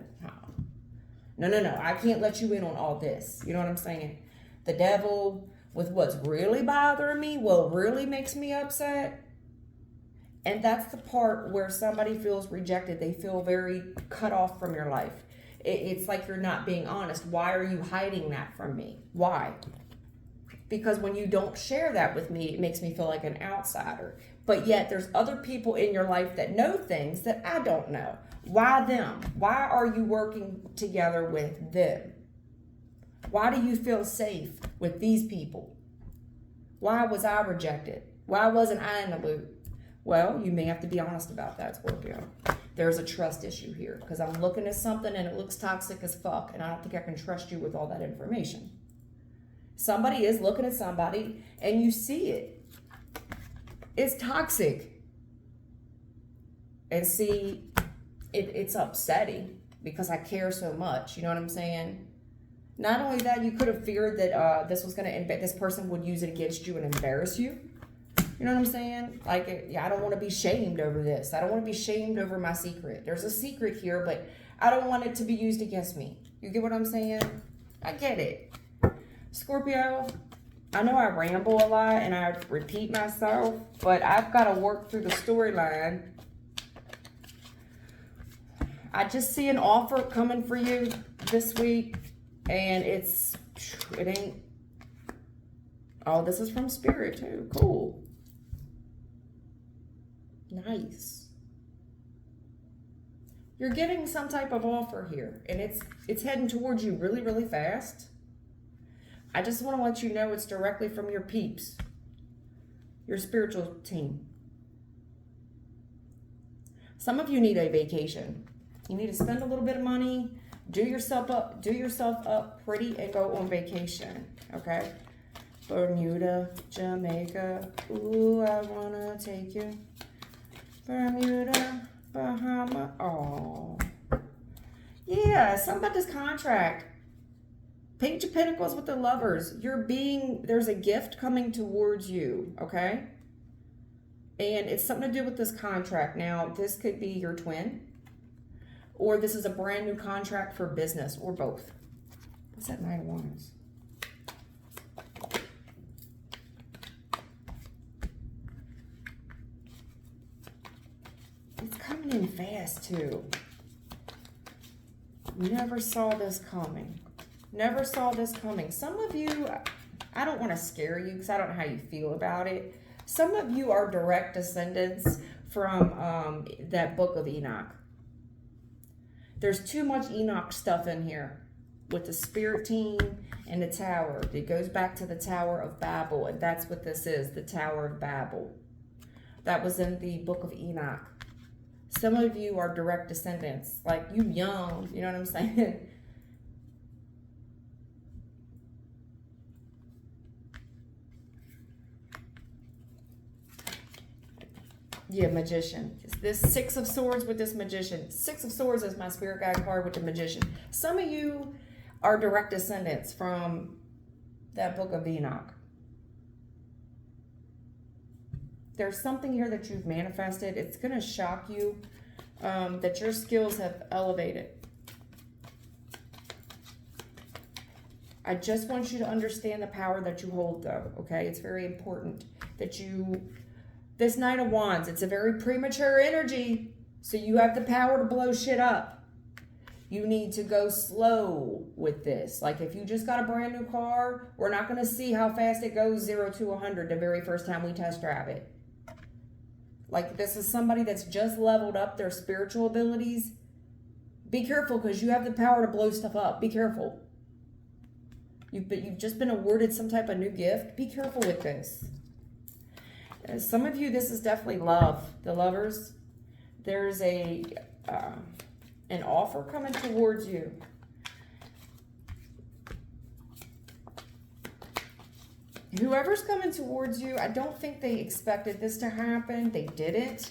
No. I can't let you in on all this. You know what I'm saying? The devil with what's really bothering me, what really makes me upset. And that's the part where somebody feels rejected. They feel very cut off from your life. It's like you're not being honest. Why are you hiding that from me? Why? because when you don't share that with me, it makes me feel like an outsider. But yet there's other people in your life that know things that I don't know. Why them? Why are you working together with them? Why do you feel safe with these people? Why was I rejected? Why wasn't I in the loop? Well, you may have to be honest about that, Scorpio. There's a trust issue here because I'm looking at something and it looks toxic as fuck, and I don't think I can trust you with all that information. Somebody is looking at somebody and you see it. It's toxic. And see, it's upsetting because I care so much. You know what I'm saying? Not only that, you could have feared that this person would use it against you and embarrass you. You know what I'm saying? Like, I don't want to be shamed over this. I don't want to be shamed over my secret. There's a secret here, but I don't want it to be used against me. You get what I'm saying? I get it. Scorpio, I know I ramble a lot and I repeat myself, but I've got to work through the storyline. I just see an offer coming for you this week, and it ain't. Oh, this is from Spirit too. Cool. Nice. You're getting some type of offer here, and it's heading towards you really, really fast. I just want to let you know it's directly from your peeps, your spiritual team. Some of you need a vacation. You need to spend a little bit of money, do yourself up pretty, and go on vacation. Okay? Bermuda, Jamaica. Ooh, I wanna take you. Bermuda, Bahama. Oh. Yeah, something about this contract. Page of Pentacles with the Lovers. There's a gift coming towards you, okay? And it's something to do with this contract. Now, this could be your twin, or this is a brand new contract for business, or both. What's that Nine of Wands? It's coming in fast, too. Never saw this coming. Never saw this coming. Some of you, I don't want to scare you because I don't know how you feel about it. Some of you are direct descendants from that book of Enoch. There's too much Enoch stuff in here with the spirit team and the tower. It goes back to the Tower of Babel, and that's what this is, the Tower of Babel. That was in the book of Enoch. Some of you are direct descendants, like you young, you know what I'm saying? Yeah, Magician. This Six of Swords with this Magician. Six of Swords is my spirit guide card with the Magician. Some of you are direct descendants from that book of Enoch. There's something here that you've manifested. It's going to shock you that your skills have elevated. I just want you to understand the power that you hold, though, okay? It's very important that you... This Nine of Wands, it's a very premature energy, so you have the power to blow shit up. You need to go slow with this. Like if you just got a brand new car, we're not going to see how fast it goes 0 to 100 the very first time we test drive it. Like this is somebody that's just leveled up their spiritual abilities. Be careful because you have the power to blow stuff up. Be careful. You've just been awarded some type of new gift. Be careful with this. Some of you, this is definitely love. The Lovers, there's an offer coming towards you. Whoever's coming towards you, I don't think they expected this to happen. They didn't.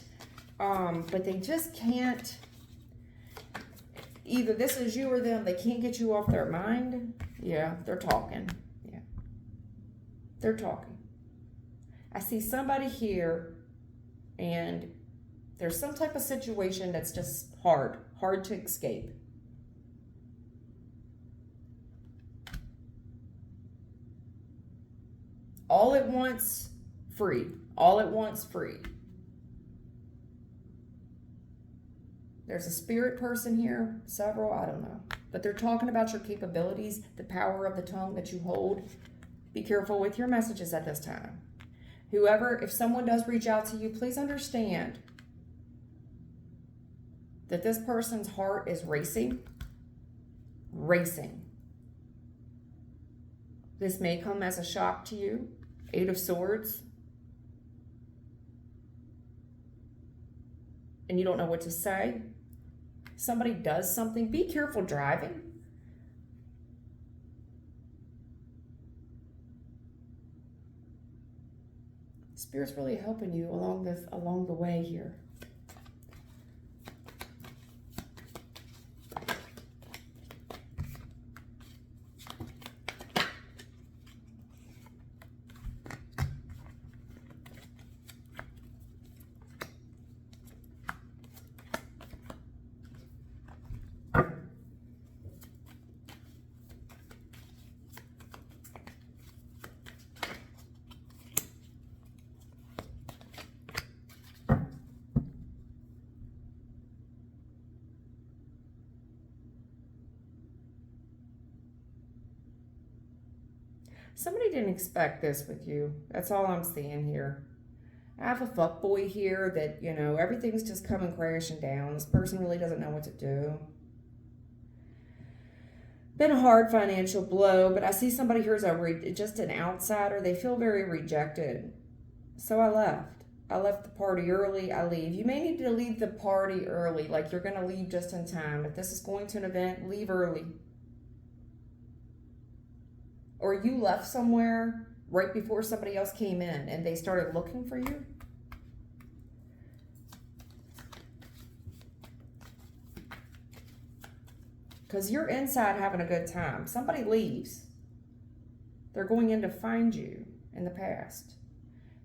But they just can't. Either this is you or them. They can't get you off their mind. Yeah, they're talking. Yeah. They're talking. I see somebody here and there's some type of situation that's just hard to escape. All at once, free. All at once, free. There's a spirit person here, several, I don't know. But they're talking about your capabilities, the power of the tongue that you hold. Be careful with your messages at this time. Whoever, if someone does reach out to you, please understand that this person's heart is racing. This may come as a shock to you. 8 of Swords. And you don't know what to say. Somebody does something. Be careful driving. Spirit's really helping you along the way here. Somebody didn't expect this with you. That's all I'm seeing here. I have a fuckboy here that, you know, everything's just coming crashing down. This person really doesn't know what to do. Been a hard financial blow, but I see somebody here as just an outsider. They feel very rejected. So I left. I left the party early. I leave. You may need to leave the party early, like you're going to leave just in time. If this is going to an event, leave early. Or you left somewhere right before somebody else came in and they started looking for you. Because you're inside having a good time. Somebody leaves. They're going in to find you in the past.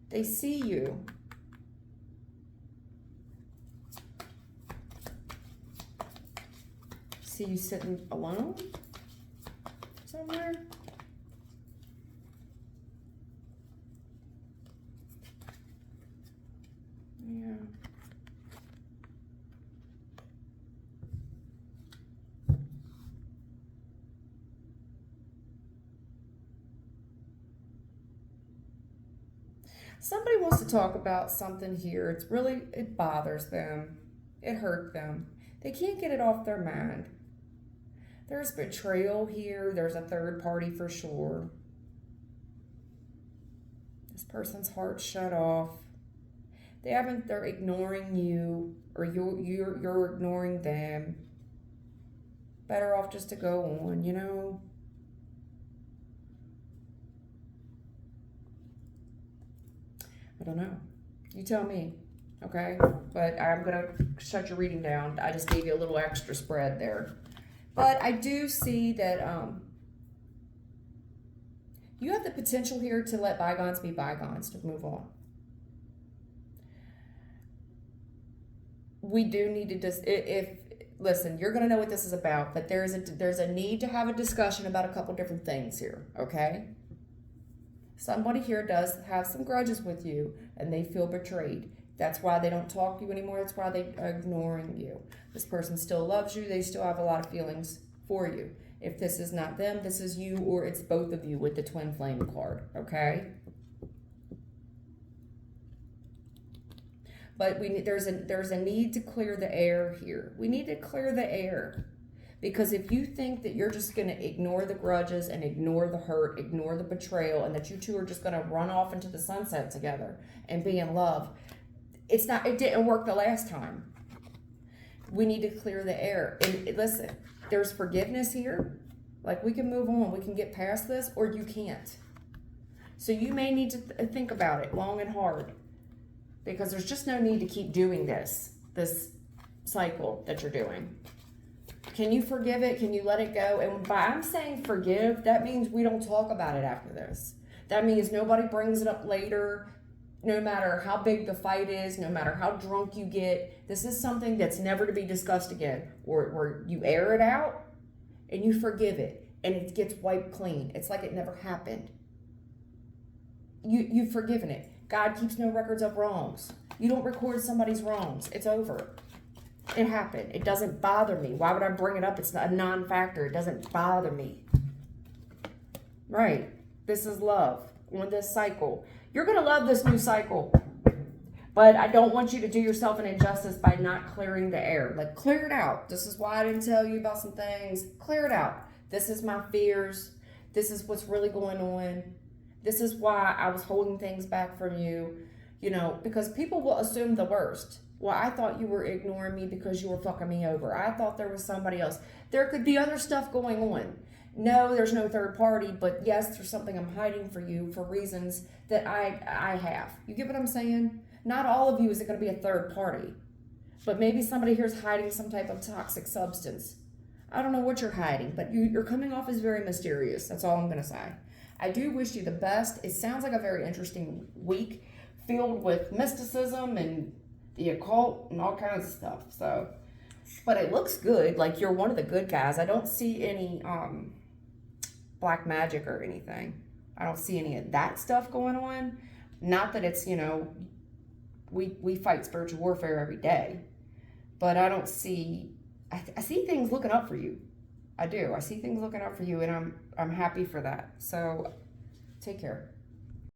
They see you. See you sitting alone somewhere. Yeah. Somebody wants to talk about something here. It bothers them. It hurt them. They can't get it off their mind. There's betrayal here. There's a third party for sure. This person's heart shut off. They're ignoring you, or you're ignoring them. Better off just to go on, you know. I don't know. You tell me, okay? But I'm going to shut your reading down. I just gave you a little extra spread there. But I do see that you have the potential here to let bygones be bygones, to move on. We do need to just, listen, you're going to know what this is about, but there's a need to have a discussion about a couple different things here, okay? Somebody here does have some grudges with you, and they feel betrayed. That's why they don't talk to you anymore. That's why they are ignoring you. This person still loves you. They still have a lot of feelings for you. If this is not them, this is you, or it's both of you with the twin flame card, okay? But there's a need to clear the air here. We need to clear the air. Because if you think that you're just going to ignore the grudges and ignore the hurt, ignore the betrayal, and that you two are just going to run off into the sunset together and be in love, it didn't work the last time. We need to clear the air. And listen, there's forgiveness here. Like, we can move on. We can get past this, or you can't. So you may need to think about it long and hard. Because there's just no need to keep doing this cycle that you're doing. Can you forgive it? Can you let it go? And by I'm saying forgive, that means we don't talk about it after this. That means nobody brings it up later, no matter how big the fight is, no matter how drunk you get. This is something that's never to be discussed again. Or you air it out and you forgive it and it gets wiped clean. It's like it never happened. You've forgiven it. God keeps no records of wrongs. You don't record somebody's wrongs. It's over. It happened. It doesn't bother me. Why would I bring it up? It's a non-factor. It doesn't bother me. Right. This is love on this cycle. You're going to love this new cycle. But I don't want you to do yourself an injustice by not clearing the air. Like, clear it out. This is why I didn't tell you about some things. Clear it out. This is my fears. This is what's really going on. This is why I was holding things back from you. You know, because people will assume the worst. Well, I thought you were ignoring me because you were fucking me over. I thought there was somebody else. There could be other stuff going on. No, there's no third party, but yes, there's something I'm hiding for you for reasons that I have. You get what I'm saying? Not all of you is it going to be a third party, but maybe somebody here is hiding some type of toxic substance. I don't know what you're hiding, but you're coming off as very mysterious. That's all I'm going to say. I do wish you the best. It sounds like a very interesting week filled with mysticism and the occult and all kinds of stuff. So, but it looks good. Like you're one of the good guys. I don't see any black magic or anything. I don't see any of that stuff going on. Not that it's, you know, we fight spiritual warfare every day, but I don't see, I see things looking up for you. I do. I see things looking up for you, and I'm happy for that. So take care.